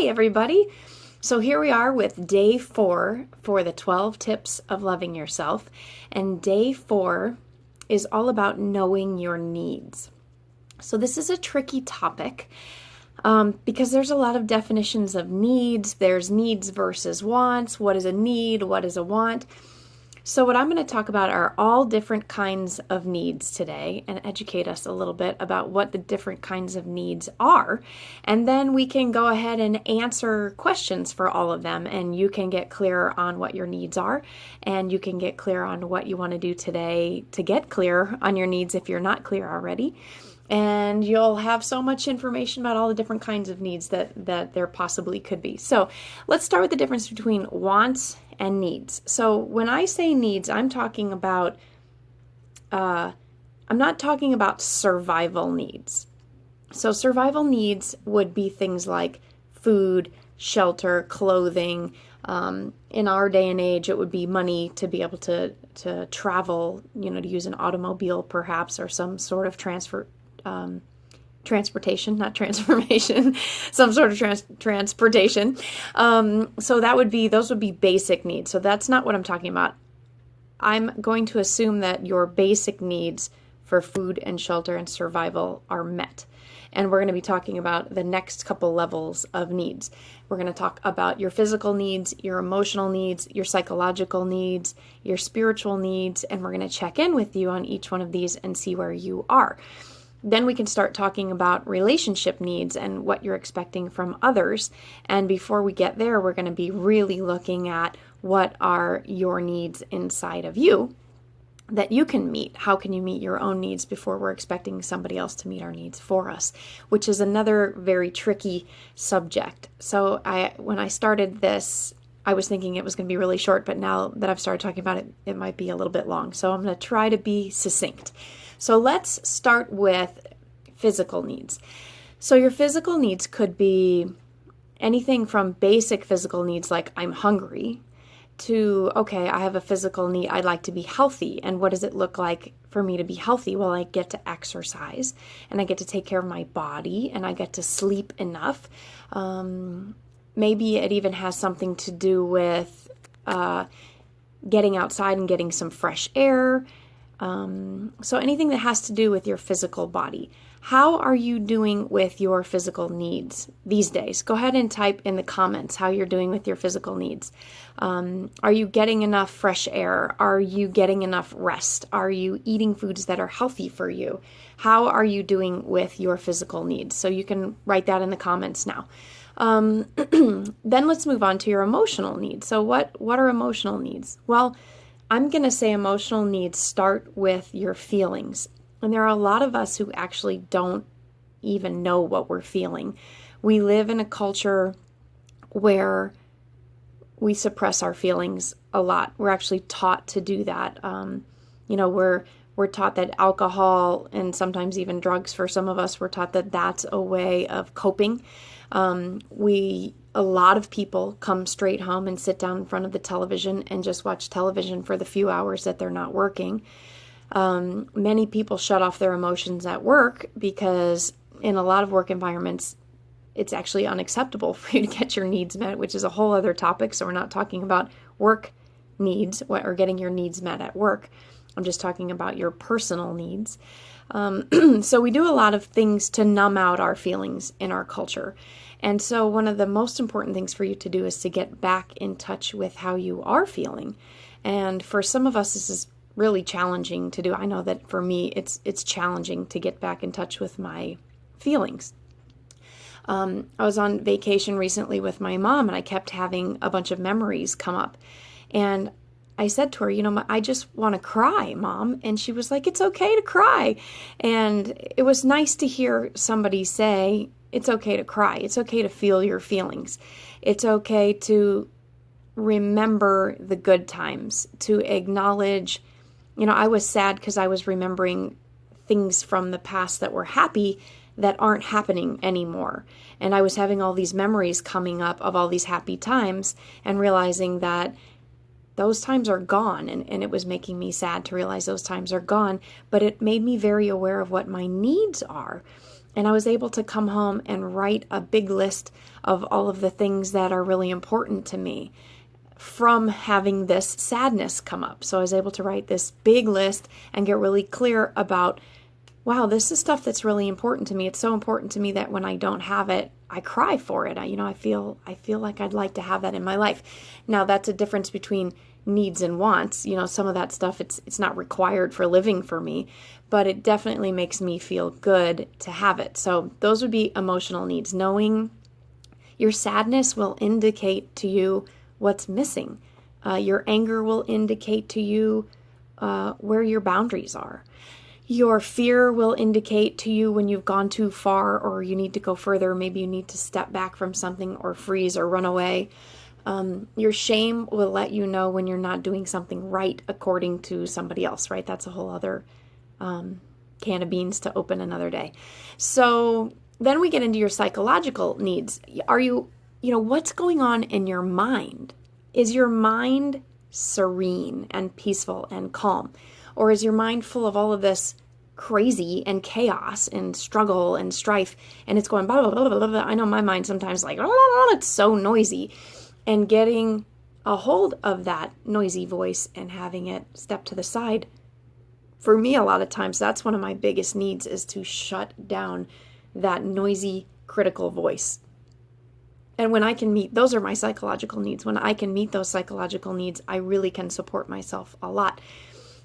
Hi, everybody. So here we are with day 4 for the 12 tips of loving yourself. And day 4 is all about knowing your needs. So this is a tricky topic because there's a lot of definitions of needs. There's needs versus wants. What is a need? What is a want? So what I'm going to talk about are all different kinds of needs today and educate us a little bit about what the different kinds of needs are. And then we can go ahead and answer questions for all of them, and you can get clear on what your needs are, and you can get clear on what you want to do today to get clear on your needs if you're not clear already. And you'll have so much information about all the different kinds of needs that there possibly could be. So let's start with the difference between wants and needs. So when I say needs, I'm not talking about survival needs. So survival needs would be things like food, shelter, clothing. In our day and age, it would be money to be able to travel, to use an automobile perhaps, or some sort of transportation, not transformation, some sort of transportation. So those would be basic needs. So that's not what I'm talking about. I'm going to assume that your basic needs for food and shelter and survival are met. And we're going to be talking about the next couple levels of needs. We're going to talk about your physical needs, your emotional needs, your psychological needs, your spiritual needs, and we're going to check in with you on each one of these and see where you are. Then we can start talking about relationship needs and what you're expecting from others. And before we get there, we're going to be really looking at what are your needs inside of you that you can meet. How can you meet your own needs before we're expecting somebody else to meet our needs for us, which is another very tricky subject. So when I started this, I was thinking it was going to be really short, but now that I've started talking about it, it might be a little bit long. So I'm going to try to be succinct. So let's start with physical needs. So your physical needs could be anything from basic physical needs like I'm hungry to, okay, I have a physical need, I'd like to be healthy. And what does it look like for me to be healthy? Well, I get to exercise and I get to take care of my body and I get to sleep enough. Maybe it even has something to do with getting outside and getting some fresh air. So anything that has to do with your physical body. How are you doing with your physical needs these days? Go ahead and type in the comments how you're doing with your physical needs. Are you getting enough fresh air? Are you getting enough rest? Are you eating foods that are healthy for you? How are you doing with your physical needs? So you can write that in the comments now. Then let's move on to your emotional needs. So what are emotional needs? Well, I'm going to say emotional needs start with your feelings. And there are a lot of us who actually don't even know what we're feeling. We live in a culture where we suppress our feelings a lot. We're actually taught to do that. We're taught that alcohol and sometimes even drugs for some of us, we're taught that that's a way of coping. A lot of people come straight home and sit down in front of the television and just watch television for the few hours that they're not working. Many people shut off their emotions at work because in a lot of work environments, it's actually unacceptable for you to get your needs met, which is a whole other topic. So we're not talking about work needs or getting your needs met at work. I'm just talking about your personal needs. So we do a lot of things to numb out our feelings in our culture. And so one of the most important things for you to do is to get back in touch with how you are feeling. And for some of us, this is really challenging to do. I know that for me, it's challenging to get back in touch with my feelings. I was on vacation recently with my mom, and I kept having a bunch of memories come up. And I said to her, I just want to cry, Mom. And she was like, it's okay to cry. And it was nice to hear somebody say, it's okay to cry. It's okay to feel your feelings. It's okay to remember the good times, to acknowledge, I was sad because I was remembering things from the past that were happy that aren't happening anymore. And I was having all these memories coming up of all these happy times and realizing that those times are gone. And it was making me sad to realize those times are gone, but it made me very aware of what my needs are. And I was able to come home and write a big list of all of the things that are really important to me from having this sadness come up. So I was able to write this big list and get really clear about, wow, this is stuff that's really important to me. It's so important to me that when I don't have it, I cry for it. I feel like I'd like to have that in my life. Now, that's a difference between needs and wants. Some of that stuff, it's not required for living for me, but it definitely makes me feel good to have it. So those would be emotional needs. Knowing your sadness will indicate to you what's missing. Your anger will indicate to you where your boundaries are. Your fear will indicate to you when you've gone too far or you need to go further. Maybe you need to step back from something or freeze or run away. Your shame will let you know when you're not doing something right according to somebody else, right? That's a whole other can of beans to open another day. So then we get into your psychological needs. What's going on in your mind? Is your mind serene and peaceful and calm? Or is your mind full of all of this crazy and chaos and struggle and strife, and it's going blah, blah, blah, blah, blah, blah. I know my mind sometimes like, oh, it's so noisy. And getting a hold of that noisy voice and having it step to the side, for me, a lot of times, that's one of my biggest needs, is to shut down that noisy, critical voice. And when I can meet, those are my psychological needs. When I can meet those psychological needs, I really can support myself a lot.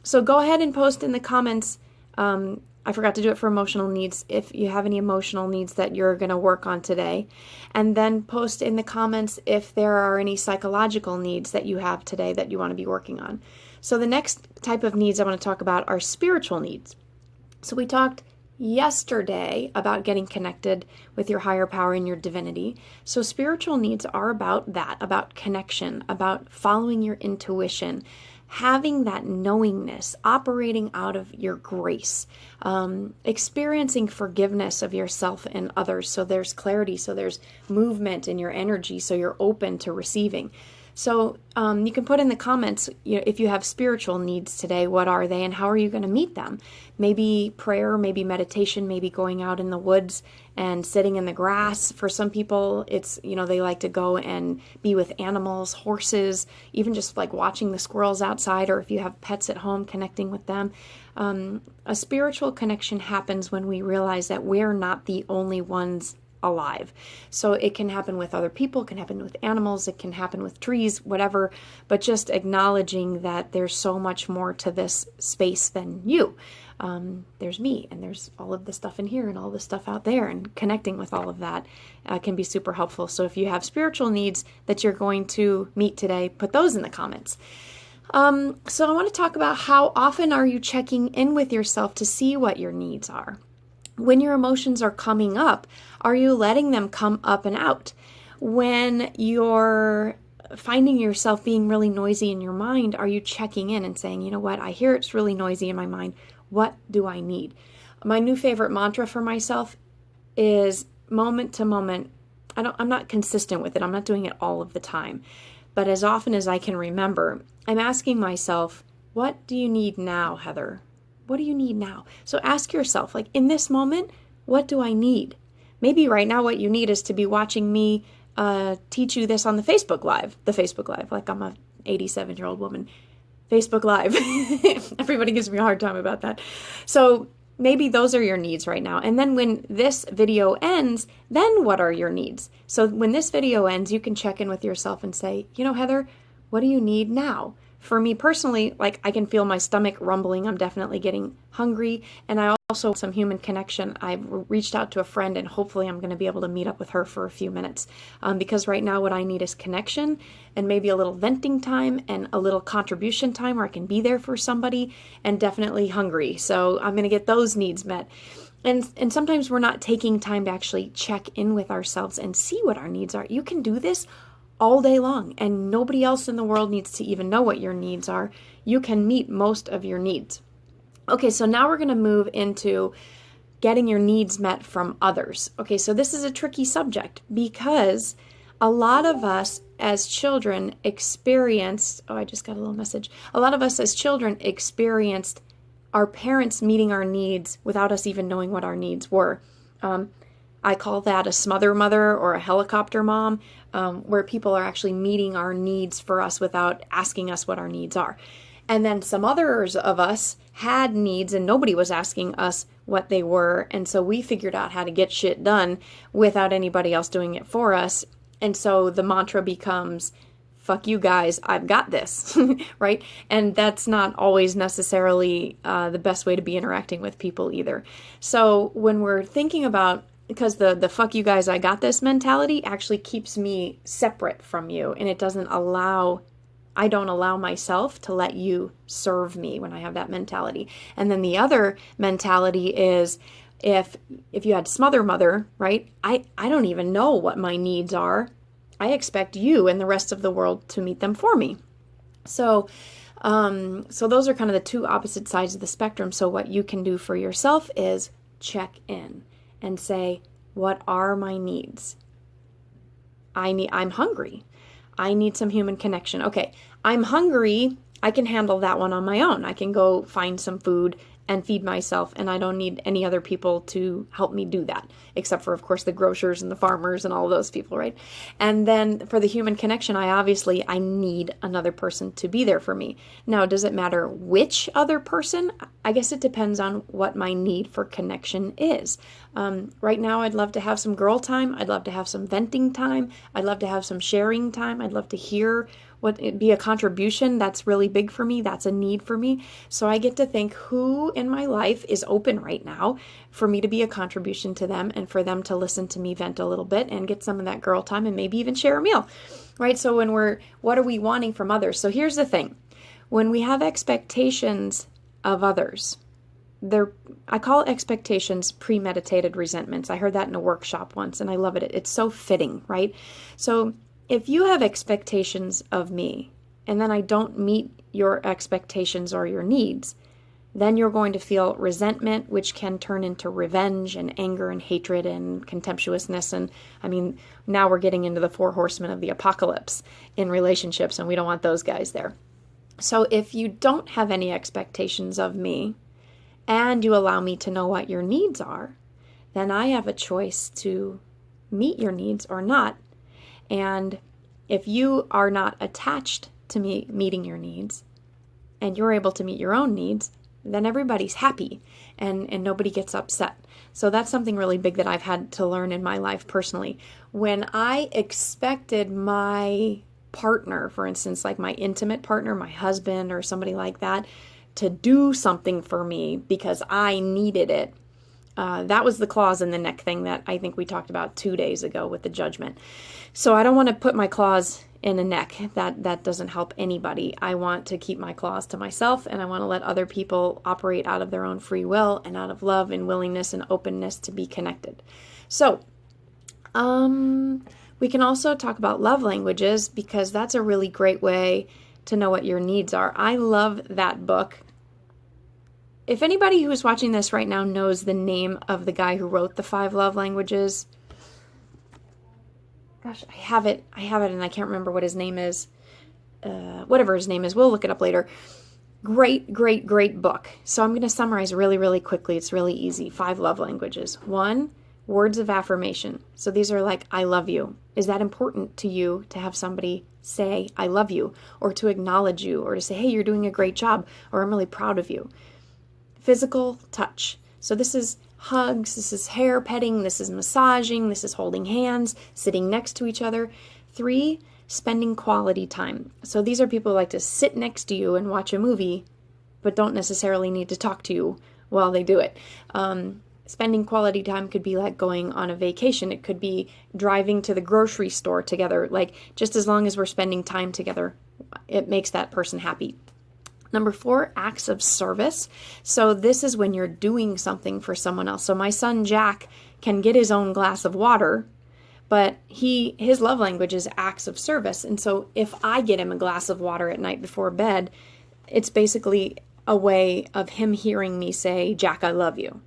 So go ahead and post in the comments. I forgot to do it for emotional needs. If you have any emotional needs that you're going to work on today, and then post in the comments if there are any psychological needs that you have today that you want to be working on. So the next type of needs I want to talk about are spiritual needs. So we talked yesterday about getting connected with your higher power and your divinity. So spiritual needs are about that, about connection, about following your intuition, having that knowingness, operating out of your grace, experiencing forgiveness of yourself and others. So there's clarity, so there's movement in your energy, so you're open to receiving. So you can put in the comments, if you have spiritual needs today, what are they and how are you going to meet them? Maybe prayer, maybe meditation, maybe going out in the woods and sitting in the grass. For some people, it's, they like to go and be with animals, horses, even just like watching the squirrels outside, or if you have pets at home, connecting with them. A spiritual connection happens when we realize that we're not the only ones alive. So it can happen with other people, it can happen with animals, it can happen with trees, whatever, but just acknowledging that there's so much more to this space than you. There's me, and there's all of the stuff in here and all the stuff out there, and connecting with all of that can be super helpful. So if you have spiritual needs that you're going to meet today, put those in the comments. So I want to talk about how often are you checking in with yourself to see what your needs are. When your emotions are coming up, are you letting them come up and out? When you're finding yourself being really noisy in your mind, are you checking in and saying, you know what, I hear it's really noisy in my mind. What do I need? My new favorite mantra for myself is moment to moment. I'm not consistent with it. I'm not doing it all of the time. But as often as I can remember, I'm asking myself, what do you need now, Heather? What do you need now? So ask yourself, like in this moment, what do I need? Maybe right now what you need is to be watching me teach you this on the Facebook Live, like I'm a 87-year-old woman. Facebook Live. Everybody gives me a hard time about that. So maybe those are your needs right now. And then when this video ends, then what are your needs? So when this video ends, you can check in with yourself and say, Heather, what do you need now? For me personally, like I can feel my stomach rumbling. I'm definitely getting hungry. And I also have some human connection. I've reached out to a friend and hopefully I'm going to be able to meet up with her for a few minutes. Because right now what I need is connection and maybe a little venting time and a little contribution time where I can be there for somebody, and definitely hungry. So I'm going to get those needs met. And sometimes we're not taking time to actually check in with ourselves and see what our needs are. You can do this all day long, and nobody else in the world needs to even know what your needs are. You can meet most of your needs. Okay, so now we're going to move into getting your needs met from others. Okay, so this is a tricky subject because a lot of us as children experienced, I just got a little message. A lot of us as children experienced our parents meeting our needs without us even knowing what our needs were. I call that a smother mother or a helicopter mom, where people are actually meeting our needs for us without asking us what our needs are. And then some others of us had needs and nobody was asking us what they were. And so we figured out how to get shit done without anybody else doing it for us. And so the mantra becomes, fuck you guys, I've got this, right? And that's not always necessarily the best way to be interacting with people either. So when we're thinking about, because the fuck you guys, I got this mentality actually keeps me separate from you, and it doesn't allow, I don't allow myself to let you serve me when I have that mentality. And then the other mentality is, if you had smother mother, right? I don't even know what my needs are. I expect you and the rest of the world to meet them for me. So those are kind of the two opposite sides of the spectrum. So what you can do for yourself is check in and say, what are my needs? I'm hungry. I need some human connection. Okay, I'm hungry. I can handle that one on my own. I can go find some food and feed myself, and I don't need any other people to help me do that, except for, of course, the grocers and the farmers and all those people, right? And then for the human connection, I need another person to be there for me. Now, does it matter which other person? I guess it depends on what my need for connection is. Right now, I'd love to have some girl time. I'd love to have some venting time. I'd love to have some sharing time. I'd love to hear what it be a contribution. That's really big for me. That's a need for me. So I get to think who in my life is open right now for me to be a contribution to them and for them to listen to me vent a little bit and get some of that girl time and maybe even share a meal, right? So what are we wanting from others? So here's the thing. When we have expectations of others, I call expectations premeditated resentments. I heard that in a workshop once and I love it. It's so fitting, right? So if you have expectations of me and then I don't meet your expectations or your needs, then you're going to feel resentment, which can turn into revenge and anger and hatred and contemptuousness. And I mean, now we're getting into the 4 horsemen of the apocalypse in relationships, and we don't want those guys there. So if you don't have any expectations of me and you allow me to know what your needs are, then I have a choice to meet your needs or not. And if you are not attached to me meeting your needs and you're able to meet your own needs, then everybody's happy and nobody gets upset. So that's something really big that I've had to learn in my life personally. When I expected my partner, for instance, like my intimate partner, my husband or somebody like that, to do something for me because I needed it, that was the claws in the neck thing that I think we talked about 2 days ago with the judgment. So I don't want to put my claws in a neck. That doesn't help anybody. I want to keep my claws to myself, and I want to let other people operate out of their own free will and out of love and willingness and openness to be connected. So we can also talk about love languages because that's a really great way to know what your needs are. I love that book. If anybody who's watching this right now knows the name of the guy who wrote the 5 love languages, gosh, I have it and I can't remember what his name is. Whatever his name is, we'll look it up later. Great, great, great book. So I'm going to summarize really, really quickly. It's really easy. 5 love languages. 1, words of affirmation. So these are like, I love you. Is that important to you to have somebody say, I love you, or to acknowledge you, or to say, hey, you're doing a great job, or I'm really proud of you? Physical touch. So this is hugs, this is hair petting, this is massaging, this is holding hands, sitting next to each other. 3, spending quality time. So these are people who like to sit next to you and watch a movie, but don't necessarily need to talk to you while they do it. Spending quality time could be like going on a vacation. It could be driving to the grocery store together. Like, just as long as we're spending time together, it makes that person happy. Number 4, acts of service. So this is when you're doing something for someone else. So my son Jack can get his own glass of water, but his love language is acts of service. And so if I get him a glass of water at night before bed, it's basically a way of him hearing me say, Jack, I love you.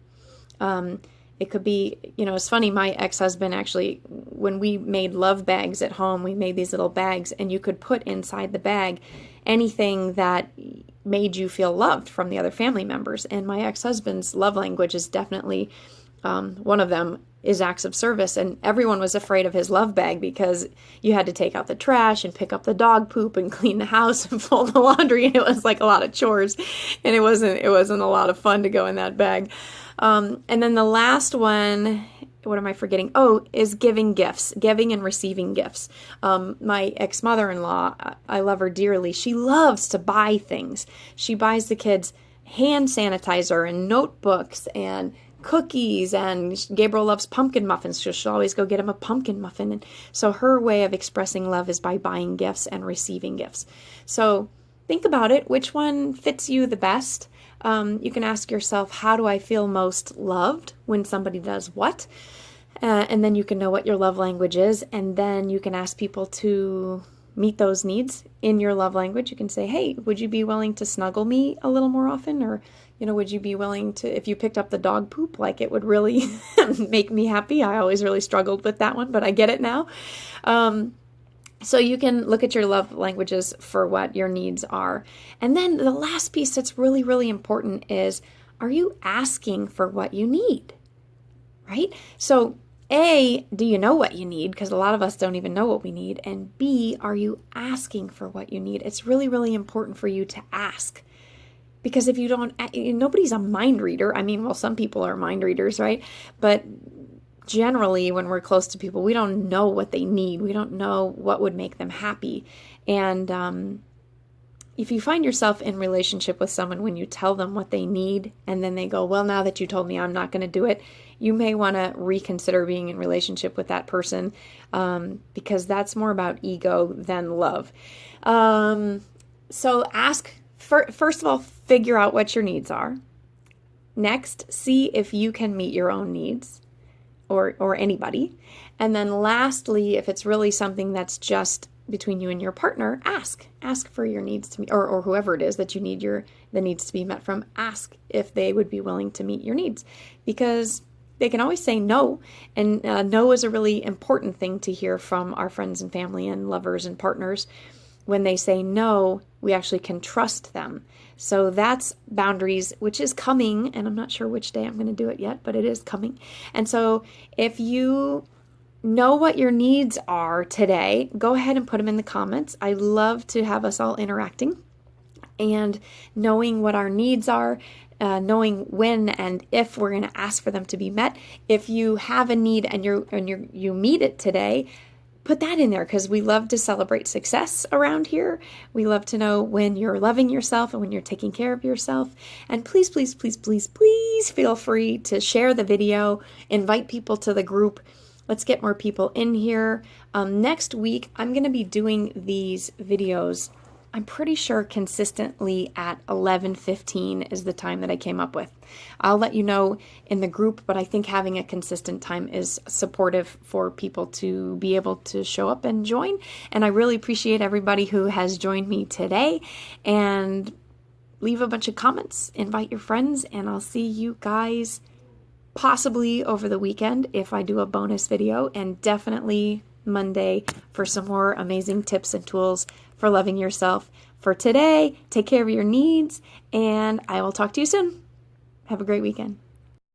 It could be, it's funny, my ex-husband actually, when we made love bags at home, we made these little bags, and you could put inside the bag anything that made you feel loved from the other family members. And my ex-husband's love language is definitely One of them is acts of service, and everyone was afraid of his love bag because you had to take out the trash and pick up the dog poop and clean the house and fold the laundry, and it was like a lot of chores, and it wasn't a lot of fun to go in that bag. And then the last one, what am I forgetting? Oh, is giving gifts, giving and receiving gifts. My ex-mother-in-law, I love her dearly. She loves to buy things. She buys the kids hand sanitizer and notebooks and cookies, and Gabriel loves pumpkin muffins, so she'll always go get him a pumpkin muffin. And so her way of expressing love is by buying gifts and receiving gifts. So think about it. Which one fits you the best? You can ask yourself, how do I feel most loved when somebody does what? And then you can know what your love language is, and then you can ask people to meet those needs in your love language. You can say, hey, would you be willing to snuggle me a little more often? Or, would you be willing to, if you picked up the dog poop, like it would really make me happy. I always really struggled with that one, but I get it now. So you can look at your love languages for what your needs are. And then the last piece that's really, really important is, are you asking for what you need? Right? So A, do you know what you need? Because a lot of us don't even know what we need. And B, are you asking for what you need? It's really, really important for you to ask. Because if you don't, nobody's a mind reader. I mean, well, some people are mind readers, right? But generally, when we're close to people, we don't know what they need. We don't know what would make them happy. And if you find yourself in relationship with someone when you tell them what they need, and then they go, well, now that you told me, I'm not going to do it, you may want to reconsider being in relationship with that person, because that's more about ego than love. So ask, first of all, figure out what your needs are. Next, see if you can meet your own needs, or anybody. And then lastly, if it's really something that's just between you and your partner, ask for your needs to meet, or whoever it is that you need the needs to be met from, ask if they would be willing to meet your needs, because they can always say no, and no is a really important thing to hear from our friends and family and lovers and partners. When they say no, we actually can trust them. So that's boundaries, which is coming, and I'm not sure which day I'm going to do it yet, but it is coming. And so if you know what your needs are today, go ahead and put them in the comments. I love to have us all interacting and knowing what our needs are, knowing when and if we're going to ask for them to be met. If you have a need and you meet it today, put that in there, because we love to celebrate success around here. We love to know when you're loving yourself and when you're taking care of yourself. And please, please, please, please, please feel free to share the video, invite people to the group. Let's get more people in here. Next week, I'm going to be doing these videos, I'm pretty sure consistently at 11:15 is the time that I came up with. I'll let you know in the group, but I think having a consistent time is supportive for people to be able to show up and join. And I really appreciate everybody who has joined me today. And leave a bunch of comments, invite your friends, and I'll see you guys possibly over the weekend if I do a bonus video, and definitely Monday for some more amazing tips and tools for loving yourself. For today, take care of your needs, and I will talk to you soon. Have a great weekend.